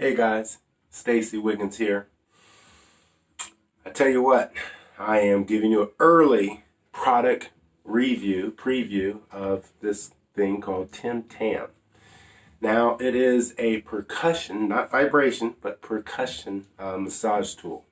Hey guys, Stacy Wiggins here. I tell you what, I am giving you an early product preview of this thing called Tim Tam. Now, it is a percussion, not vibration, but percussion massage tool.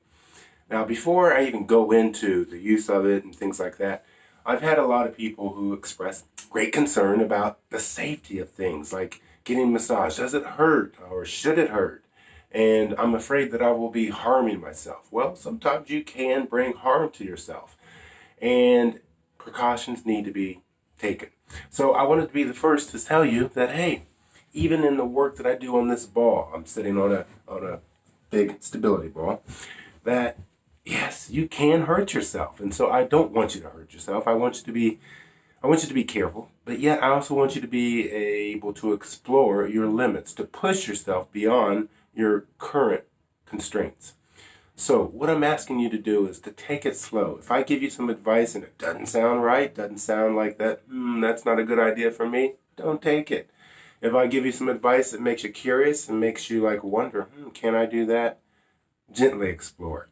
Now, before I even go into the use of it and things like that, I've had a lot of people who express great concern about the safety of things like getting massage. Does it hurt or should it hurt? And I'm afraid that I will be harming myself. Well, sometimes you can bring harm to yourself, and precautions need to be taken. So I wanted to be the first to tell you that, hey, even in the work that I do on this ball, I'm sitting on a big stability ball, that yes, you can hurt yourself. And so I don't want you to hurt yourself. I want you to be careful, but yet I also want you to be able to explore your limits, to push yourself beyond your current constraints. So what I'm asking you to do is to take it slow. If I give you some advice and it doesn't sound right, doesn't sound like that, that's not a good idea for me, don't take it. If I give you some advice that makes you curious and makes you like wonder, can I do that? Gently explore it.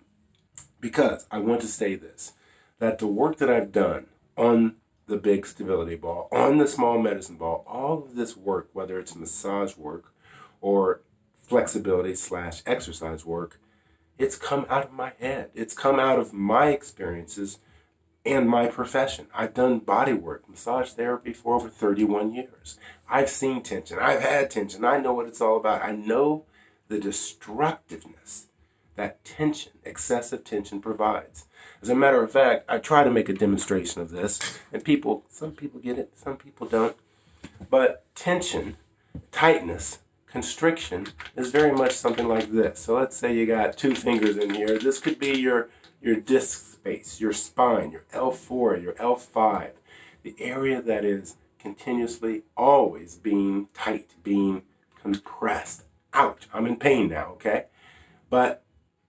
Because I want to say this, that the work that I've done on the big stability ball, on the small medicine ball, all of this work, whether it's massage work or flexibility slash exercise work, it's come out of my head. It's come out of my experiences and my profession. I've done body work, massage therapy for over 31 years. I've seen tension. I've had tension. I know what it's all about. I know the destructiveness that tension, excessive tension provides. As a matter of fact, I try to make a demonstration of this, and some people get it, some people don't. But tension, tightness, constriction is very much something like this. So let's say you got two fingers in here. This could be your disc space, your spine, your L4, your L5, the area that is continuously always being tight, being compressed. Ouch, I'm in pain now, okay? But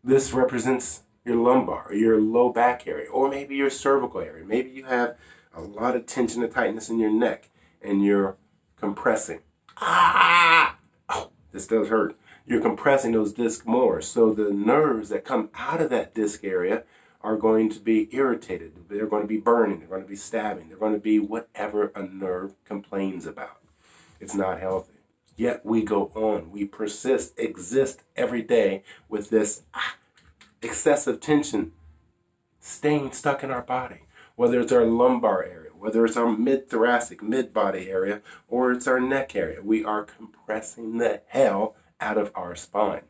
this represents your lumbar, or your low back area, or maybe your cervical area. Maybe you have a lot of tension and tightness in your neck and you're compressing. Oh, this does hurt. You're compressing those discs more. So the nerves that come out of that disc area are going to be irritated. They're going to be burning. They're going to be stabbing. They're going to be whatever a nerve complains about. It's not healthy. Yet we go on. We persist, exist every day with this excessive tension staying stuck in our body. Whether it's our lumbar area, whether it's our mid-thoracic, mid-body area, or it's our neck area. We are compressing the hell out of our spine.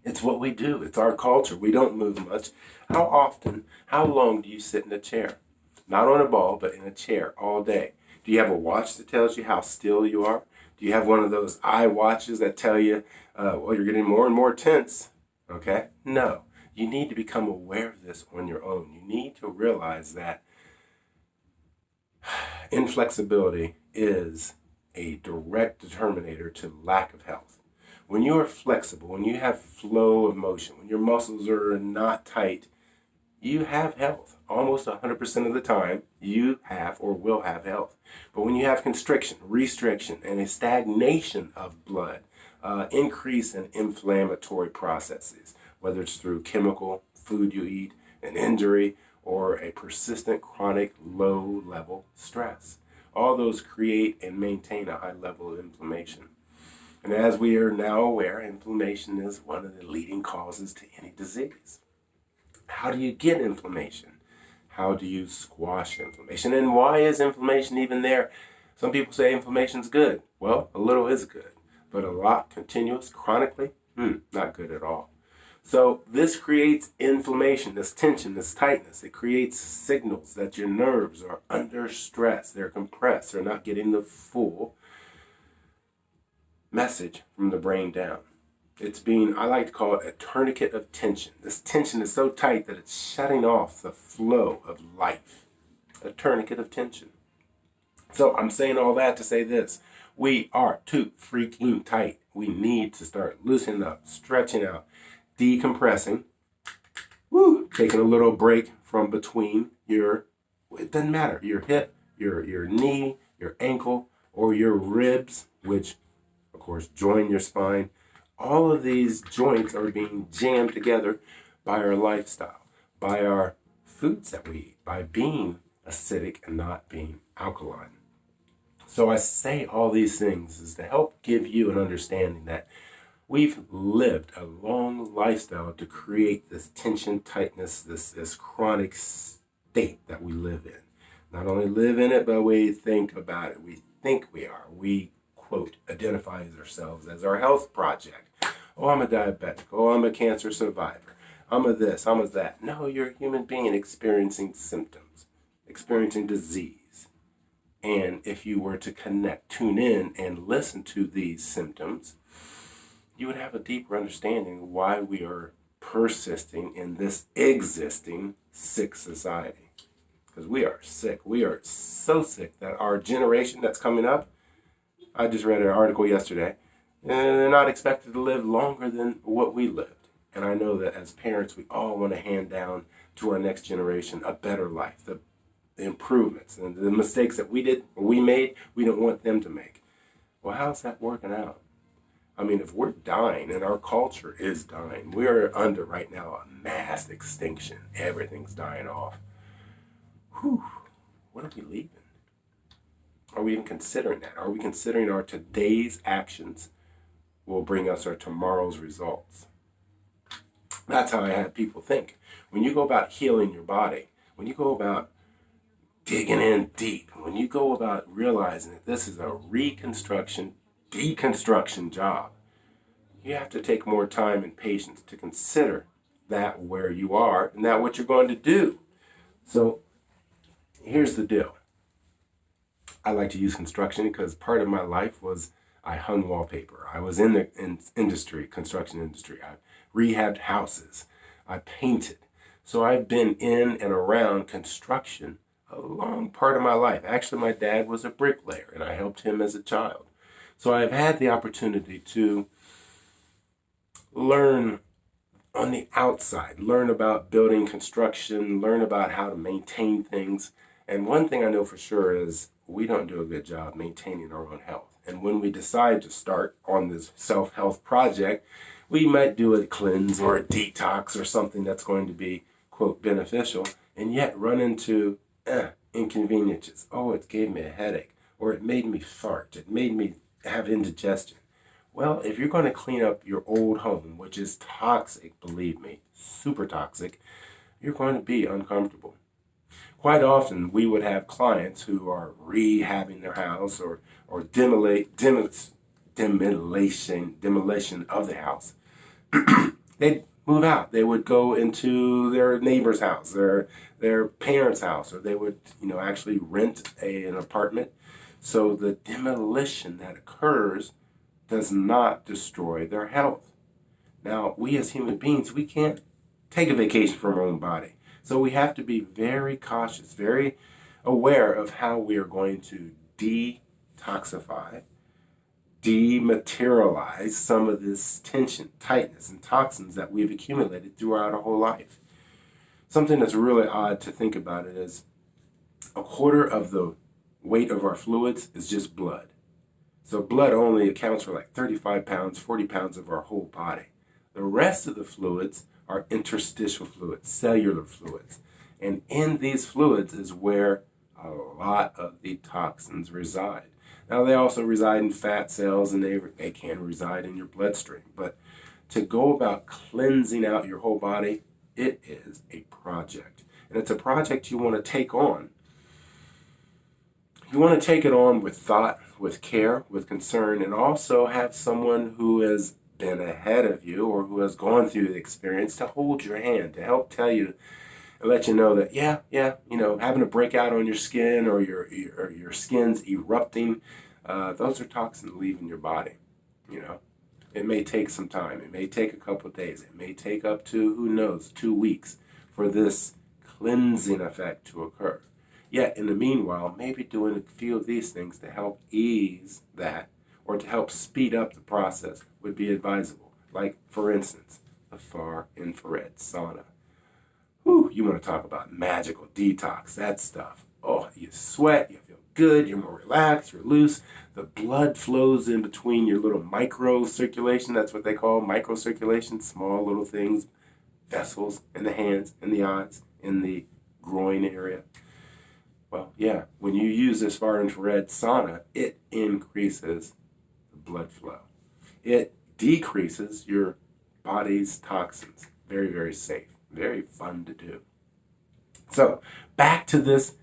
It's what we do. It's our culture. We don't move much. How long do you sit in a chair? Not on a ball, but in a chair all day. Do you have a watch that tells you how still you are? Do you have one of those eye watches that tell you, you're getting more and more tense? Okay? No. You need to become aware of this on your own. You need to realize that inflexibility is a direct determinator to lack of health. When you are flexible, when you have flow of motion, when your muscles are not tight, you have health. Almost 100% of the time, you have or will have health. But when you have constriction, restriction, and a stagnation of blood, increase in inflammatory processes, whether it's through chemical, food you eat, an injury, or a persistent chronic low-level stress. All those create and maintain a high level of inflammation. And as we are now aware, inflammation is one of the leading causes to any disease. How do you get inflammation? How do you squash inflammation? And why is inflammation even there? Some people say inflammation's good. Well, a little is good, but a lot, continuous, chronically, not good at all. So this creates inflammation, this tension, this tightness. It creates signals that your nerves are under stress. They're compressed. They're not getting the full message from the brain down. It's being, I like to call it a tourniquet of tension. This tension is so tight that it's shutting off the flow of life. A tourniquet of tension. So I'm saying all that to say this. We are too freaking tight. We need to start loosening up, stretching out, decompressing, taking a little break from between it doesn't matter, your hip, your knee, your ankle, or your ribs, which of course join your spine. All of these joints are being jammed together by our lifestyle, by our foods that we eat, by being acidic and not being alkaline. So I say all these things is to help give you an understanding that we've lived a long lifestyle to create this tension, tightness, this chronic state that we live in. Not only live in it, but we think about it. We think we are. We, quote, identify ourselves as our health project. Oh, I'm a diabetic. Oh, I'm a cancer survivor. I'm a this, I'm a that. No, you're a human being experiencing symptoms, experiencing disease. And if you were to tune in and listen to these symptoms, you would have a deeper understanding of why we are persisting in this existing sick society. Because we are sick. We are so sick that our generation that's coming up, I just read an article yesterday, and they're not expected to live longer than what we lived. And I know that as parents, we all want to hand down to our next generation a better life, the improvements and the mistakes that we made, we don't want them to make. Well, how's that working out? I mean, if we're dying and our culture is dying, we're under right now a mass extinction. Everything's dying off. Whew, what are we leaving? Are we even considering that? Are we considering our today's actions will bring us our tomorrow's results? That's how I have people think. When you go about healing your body, when you go about digging in deep, when you go about realizing that this is a reconstruction, deconstruction job, you have to take more time and patience to consider that where you are and that what you're going to do. So here's the deal. I like to use construction because part of my life was I hung wallpaper. I was in the industry, construction industry. I rehabbed houses. I painted. So I've been in and around construction a long part of my life. Actually, my dad was a bricklayer, and I helped him as a child. So I've had the opportunity to learn on the outside, learn about building construction, learn about how to maintain things. And one thing I know for sure is we don't do a good job maintaining our own health. And when we decide to start on this self-health project, we might do a cleanse or a detox or something that's going to be, quote, beneficial, and yet run into inconveniences. Oh, it gave me a headache, or it made me fart, it made me have indigestion. Well, if you're going to clean up your old home, which is toxic, believe me, super toxic, you're going to be uncomfortable. Quite often, we would have clients who are rehabbing their house or demolition of the house. They'd move out. They would go into their neighbor's house, their parents' house, or they would, actually rent an apartment. So the demolition that occurs does not destroy their health. Now, we as human beings, we can't take a vacation from our own body. So we have to be very cautious, very aware of how we are going to detoxify, dematerialize some of this tension, tightness, and toxins that we've accumulated throughout our whole life. Something that's really odd to think about it is a quarter of the weight of our fluids is just blood. So blood only accounts for like 35 pounds, 40 pounds of our whole body. The rest of the fluids are interstitial fluids, cellular fluids. And in these fluids is where a lot of the toxins reside. Now, they also reside in fat cells, and they can reside in your bloodstream. But to go about cleansing out your whole body, it is a project. And it's a project you want to take on. You want to take it on with thought, with care, with concern, and also have someone who has been ahead of you or who has gone through the experience to hold your hand, to help tell you and let you know that, having a breakout on your skin or your skin's erupting, those are toxins leaving your body. It may take some time. It may take a couple of days. It may take up to, 2 weeks for this cleansing effect to occur. Yet, in the meanwhile, maybe doing a few of these things to help ease that or to help speed up the process would be advisable. Like, for instance, the far infrared sauna. Whew, you want to talk about magical detox, that stuff. Oh, you sweat, you feel good. You're more relaxed. You're loose. The blood flows in between your little micro circulation. That's what they call micro circulation. Small little things, vessels in the hands, in the eyes, in the groin area. Well, yeah, when you use this far infrared sauna, it increases the blood flow. It decreases your body's toxins. Very, very safe. Very fun to do. So, back to this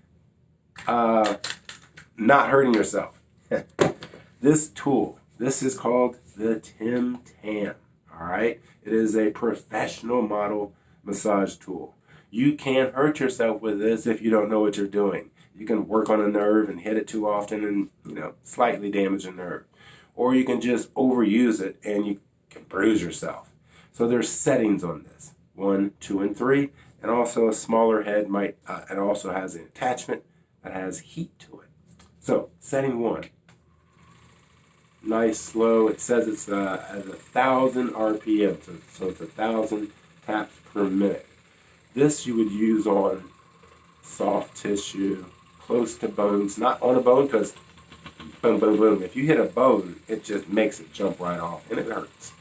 not hurting yourself. This tool, this is called the Tim Tam. All right? It is a professional model massage tool. You can't hurt yourself with this if you don't know what you're doing. You can work on a nerve and hit it too often and, slightly damage a nerve. Or you can just overuse it and you can bruise yourself. So there's settings on this. 1, 2, and 3. And also a smaller head it also has an attachment that has heat to it. So setting 1. Nice, slow. It says it's at 1,000 RPM. So it's 1,000 taps per minute. This you would use on soft tissue, close to bones, not on a bone because boom, boom, boom. If you hit a bone, it just makes it jump right off and it hurts.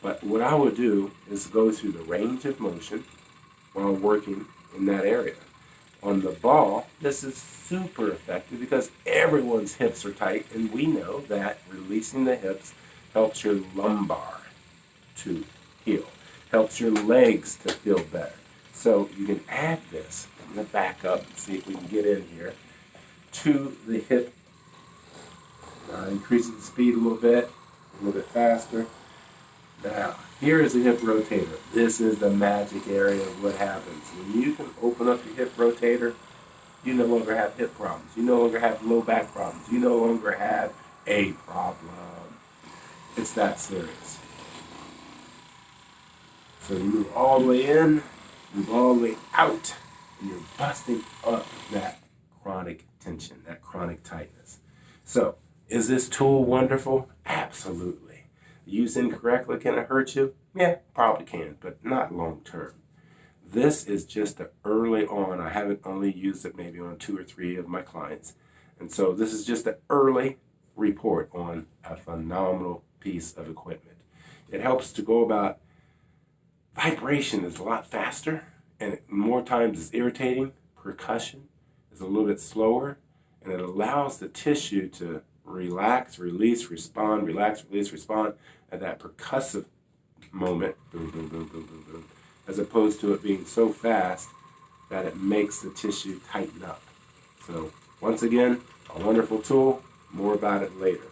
But what I would do is go through the range of motion while working in that area. On the ball, this is super effective because everyone's hips are tight, and we know that releasing the hips helps your lumbar to heal, helps your legs to feel better. So you can add this. I'm going to back up and see if we can get in here to the hip. Increasing the speed a little bit faster. Now, here is the hip rotator. This is the magic area of what happens. When you can open up your hip rotator, you no longer have hip problems. You no longer have low back problems. You no longer have a problem. It's that serious. So you move all the way in, move all the way out, and you're busting up that chronic tension, that chronic tightness. So, is this tool wonderful? Absolutely. Used incorrectly, can it hurt you? Yeah, probably can, but not long term. This is just the early on. I haven't only used it maybe on 2 or 3 of my clients. And so this is just an early report on a phenomenal piece of equipment. It helps to go about vibration is a lot faster and more times is irritating. Percussion is a little bit slower, and it allows the tissue to relax, release, respond, relax, release, respond at that percussive moment, boom, boom, boom, boom, boom, boom, as opposed to it being so fast that it makes the tissue tighten up. So once again, a wonderful tool. More about it later.